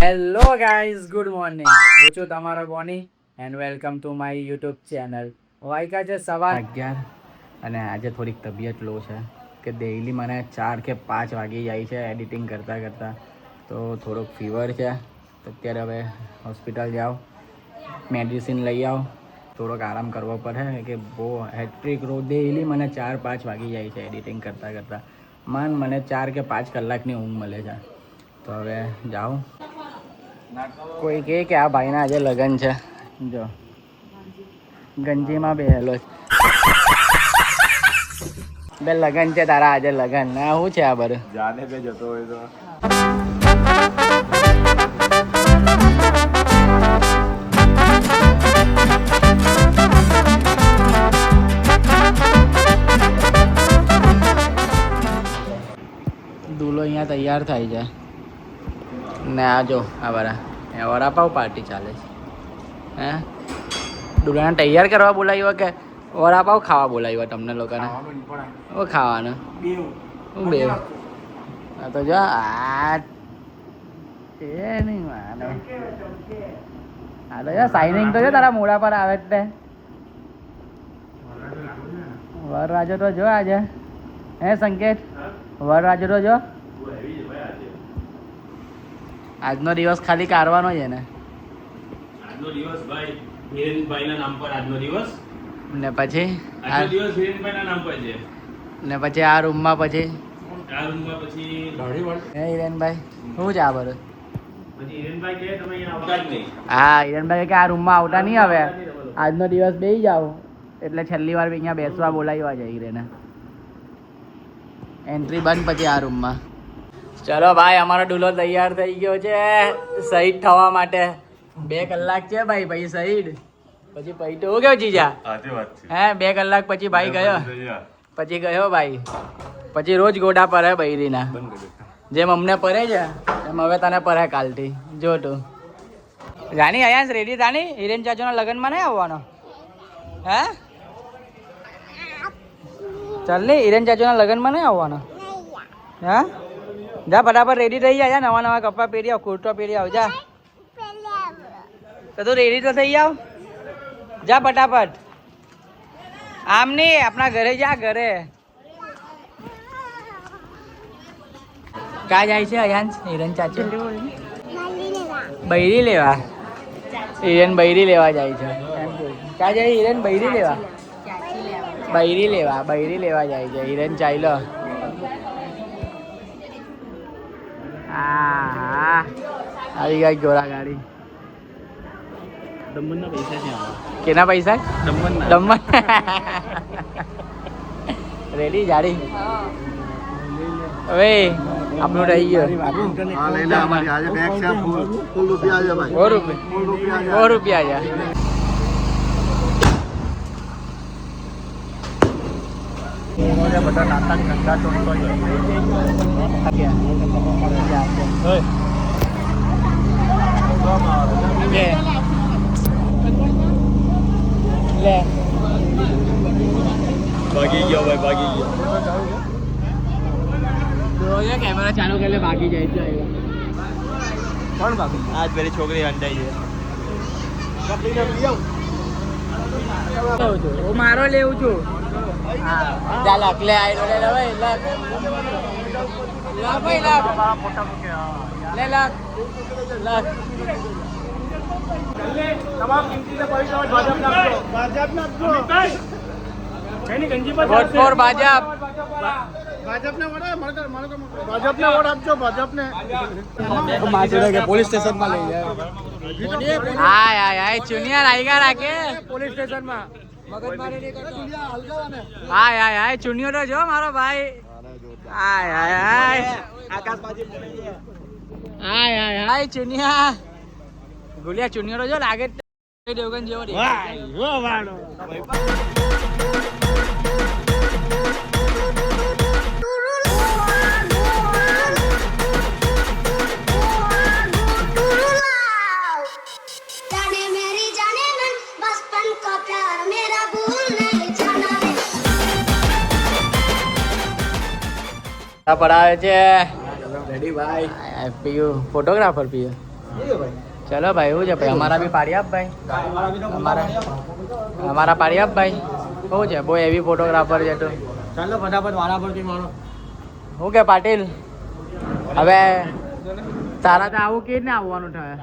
Hello guys, good morning. હું છું તમારો Boney and welcome to my YouTube channel. વાગ્યા છે 11:15 અને આજે થોડીક તબિયત લો છે કે ડેઈલી મને 4 કે 5 વાગી જાય છે એડિટિંગ કરતાં કરતાં. તો થોડોક ફીવર છે તો અત્યારે હવે હોસ્પિટલ જાઓ, મેડિસિન લઈ આવો, થોડોક આરામ કરવો પડે કે બહુ હેટ્રિક રોજ ડેઈલી મને 4-5 વાગી જાય છે એડિટિંગ કરતાં કરતાં. મને 4 કે 5 કલાકની ઊંઘ મળે છે. તો હવે જાઉં. કોઈ કહે કે આ ભાઈના આજે લગ્ન છે, જો ગંજીમાં બેહેલો છે. બે લગ્ન છે તારા આજે, લગ્ન ના શું છે આ બધું? જાને બે જતો હોય તો દૂલો અહીંયા તૈયાર થાય છે ને આ જો આ બરા વડાપાવ પાર્ટી ચાલે છે. હે દુલ્હાને તૈયાર કરવા બોલાવ્યો કે વડાપાવ ખાવા બોલાવ્યો તમને લોકોને? શું ખાવાનું? શું બે? આ તો જો આ છે નહીં માનો. આ તો જો સાઇનિંગ તો જો તારા મોઢા પર આવે તે વરરાજો તો જો આજે. હે સંકેત, વરરાજો તો જો. આજનો દિવસ ખાલી કાઢવાનો છે ને? આજનો દિવસ ભાઈ હિરેનભાઈના નામ પર આજનો દિવસ. ને પછી આજનો દિવસ હિરેનભાઈના નામ પર છે. ને પછી આ રૂમમાં પછી આ રૂમમાં પછી હે હિરેનભાઈ શું છે આ બધું? પછી હિરેનભાઈ કહે તમે અહીંયા આવતા જ નહીં. હા, હિરેનભાઈ કે આ રૂમમાં આવતા નહીં હવે, આજનો દિવસ બેસી જાઓ. એટલે છેલ્લી વાર અહીંયા બેસવા બોલાવ્યા છે હિરેને. એન્ટ્રી બંધ પછી આ રૂમમાં. ચલો ભાઈ, અમારો ડુલો તૈયાર થઈ ગયો છે શહીદ થવા માટે. 2 કલાક છે ભાઈ, પછી શહીદ. પછી તો હું કેવું જીજા? સાચી વાત છે. હે 2 કલાક પછી ભાઈ ગયો. પછી ગયો ભાઈ. પછી રોજ ગોડા પર હે બૈરીના. જેમ અમને પરે છે એમ હવે તને પરે કાલથી. જો તું જાની આયાસ રેડી તાની હિરેન ચાચુના લગ્નમાં નહીં આવવાનો? હે ચાલ નહીં, હિરેન ચાચુના લગ્નમાં નહીં આવવાનો? હા જા ફટાફટ રેડી થઈ જા. નવા નવા કપડાં પહેરી આવ, કુર્તો પહેરી આવ. જા તો તું રેડી તો થઈ આવ. જા ફટાફટ. આમ નહીં, આપણા ઘરે જા, ઘરે. ક્યાં જાય છે અયાંશ હિરેન ચાચુ? બૈરી લેવા. હિરેન બૈરી લેવા જાય છે. ક્યાં જાય હિરેન? બૈરી લેવા. બૈરી લેવા જાય છે હિરેન. ચાલો. હા આવી ગઈ ઘોડા ગાડી. દમણના પૈસા છે આમાં. કેના પૈસા? દમણના. દમણ રેડી જાડી. હવે આપણું રહી ગયો. હા લઈ લે, અમારી આજે બેગ છે ફૂલ રૂપિયા છે ભાઈ. 100 રૂપિયા. 100 રૂપિયા છે. બધા નાટક ધંધા ચોટતો લે. ભાગી ગયો ભાઈ, ભાગી ગયો. કેમેરા ચાલુ કરે ભાગી જાય છે. કોણ ભાગી? આજ પેલી છોકરી હંડાઈ છે. હું મારો લેવું છું. ચાલ અકલે આઈ લે લે ભાઈ. લખ ભાઈ, લખ લે, લખ લખ. તમામ કિંમતી પૈસા ભાજપના આપજો. એની ગંજી પર વોટ ફોર ભાજપ. ભાજપને વોટ આપજો. ભાજપને પોલીસ સ્ટેશનમાં લઈ જાય. હાય હાય હાય ચુનિયા રાઈગા રાખે પોલીસ સ્ટેશનમાં હાય હાય હાય ચુનિયો તો જો મારો ભાઈ. હાય હાય હાય હાય હાય હાય ચુનિયા. ગુલિયા ચુનિયો તો જો લાગે દેવગન જેવો દેખાય. પડાવે છે રેડી ભાઈ. પીયુ ફોટોગ્રાફર પીયુ ચલો ભાઈ એવું છે ભાઈ અમારા બી પાડી આપ ભાઈ અમારા પાડી આપ ભાઈ શું છે બહુ એવી ફોટોગ્રાફર છે તો ચાલો ફટાફટ વાળા પરથી મારો. શું કે પાટીલ હવે તારા ત્યાં આવું કે ને આવવાનું થાય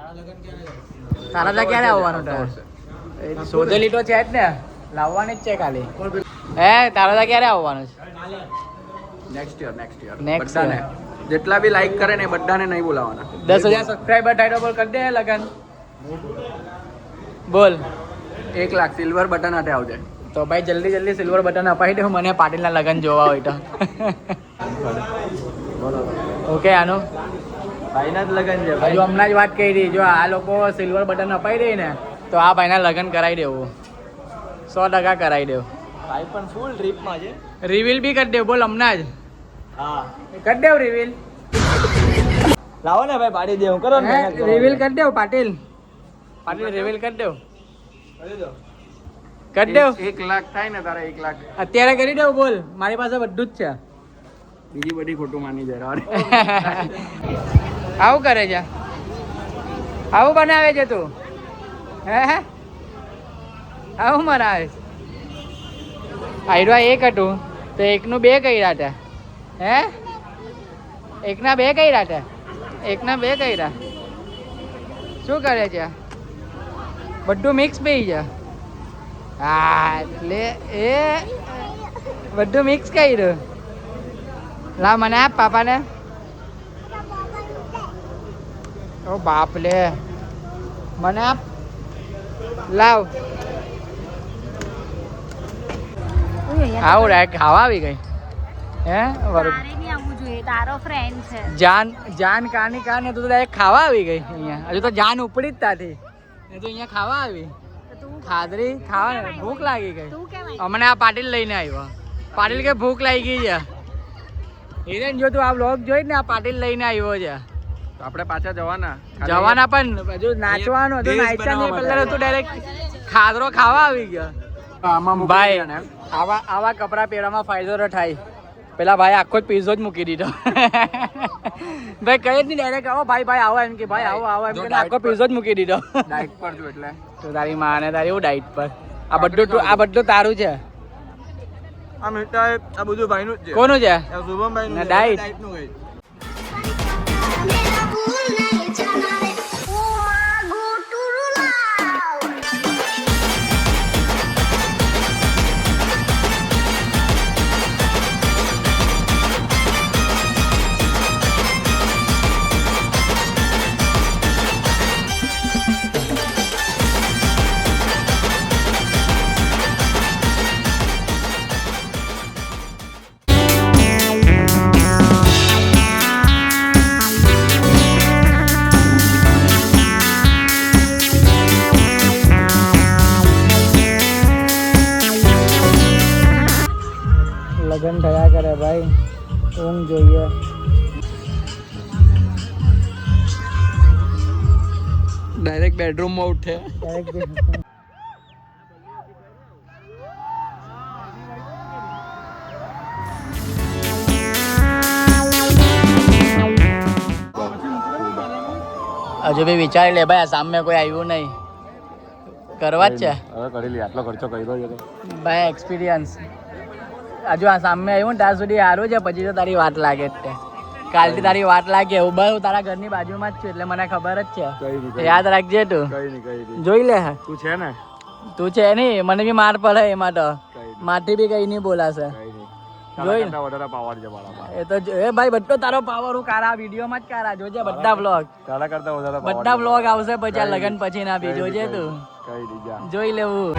તારા ત્યાં ક્યારે આવવાનું થાય શોધેલી તો છે જ ને લાવવાની જ છે ખાલી હે તારા ત્યાં ક્યારે આવવાનું છે નેક્સ્ટ યર નેક્સ્ટ જેટલા બી લાઈક કરે ને એ બધાને નહીં બોલાવાના. 10,000 સબસ્ક્રાઈબર થાય તો બોલ કરી દે લગન બોલ 1 લાખ સિલ્વર બટન હાથે આવજે. તો ભાઈ જલ્દી સિલ્વર બટન અપાઈ દે મને પાટીલના લગન જોવા હોય તો ઓકે આનું ભાઈના જ લગન છે હજુ હમણાં જ વાત કરી જો આ લોકો સિલ્વર બટન અપાઈ દે ને તો આ ભાઈના લગન કરાવી દેવું 100% કરાવી દેવું ભાઈ પણ ફૂલ ટ્રીપમાં છે. રિવીલ બી કરી દેવ બોલ હમણાં જ હા કરી દેવ રિવીલ લાવો ને ભાઈ પાડી દેવું કરો ને. રિવીલ કરી દેવ પાટીલ રિવીલ કરી દેવ કરી દેવ 1 લાખ થાય ને તારા 1 લાખ અત્યારે કરી દેવ બોલ મારી પાસે બધું જ છે બીજી બધી ખોટું માની જાય. આવું કરે છે આવું બનાવે છે તું હે આવું બનાવે આઈડિયા એક હતું તો એકનું 2 કર્યા હતા હે એકના 2 કર્યા હતા એકના 2 કર્યા શું કરે છે બધું મિક્સ પી છે હા એટલે એ બધું મિક્સ કર્યું લા મને આપ પાપાને ઓ બાપ લે મને આપ લાવ આવું રે ખાવા આવી ગઈ હે તારો ફ્રેન્ડ છે જાન કાની કાને તું તો ડાયરેક્ટ ખાવા આવી ગઈ અહીંયા હજુ તો જાન ઉપડી જ તાથી એ તો અહીંયા ખાવા આવી ખાધરી ખાવા ભૂખ લાગી ગઈ તું કેમ હમણાં આ પાટીલ લઈને આવ્યો પાટીલ કે ભૂખ લાગી ગઈ છે હિરેન જો તું આ વ્લોગ જોઈ ને આ પાટીલ લઈને આવ્યો છે તો આપણે પાછા જવાના પણ હજુ નાચવાનું હતું નાચ્યા નહીં પહેલા તું ડાયરેક્ટ ખાધરો ખાવા આવી ગયો આમાં ભાઈ આવા કપડા પહેરવામાં ફાયદો તો થાય પેલા ભાઈ આખો જ પીઝો જ મૂકી દીધો ભાઈ કઈ જ નહીં ડાયરેક્ટ આવો ભાઈ આવો એમ કે ભાઈ આવો એમ કે આખો પીઝો જ મૂકી દીધો ડાયટ પર છું એટલે તો તારી માને તારી એવું ડાયટ પર આ બધું તારું છે આ મિઠાઈ આ બધું ભાઈનું જ છે. કોનું છે શુભમભાઈનું ના, ડાયટ. ડાયટનું કઈ. લગન થયા કરે ભાઈ ઊંઘ જોઈએ ડાયરેક્ટ બેડરૂમમાં ઉઠે. હજુ બી વિચારી લે ભાઈ આ સામે કોઈ આવ્યું નહીં કરવા જ છે હવે કરી લે આટલો ખર્ચો કર્યો છે તો. ભાઈ એક્સપિરિયન્સ હજુ આ સામે આવ્યું ને ત્યાં સુધી સારું છે પછી તો તારી વાત લાગે જ તે કાલથી તારી વાત લાગે હું બસ તારા ઘરની બાજુમાં જ છું એટલે મને ખબર જ છે કઈ નહીં યાદ રાખજે તું કઈ નહીં જોઈ લે તું છે ને તું છે નહીં મને બી માર પડે એમાં તો કઈ નહીં માથી બી કઈ નહીં બોલાશે કઈ નહીં જોઈ તારા કરતા વધારે પાવર છે મારામાં. એ તો એ ભાઈ બધો તારો પાવર હું કારા વિડીયોમાં જ કારા જોજે બધા વ્લોગ તારા કરતા વધારે power બધા છે. વ્લોગ આવશે પછી આ લગન પછી ના બી જોજે તું કઈ નહીં જા. જોઈ લેવું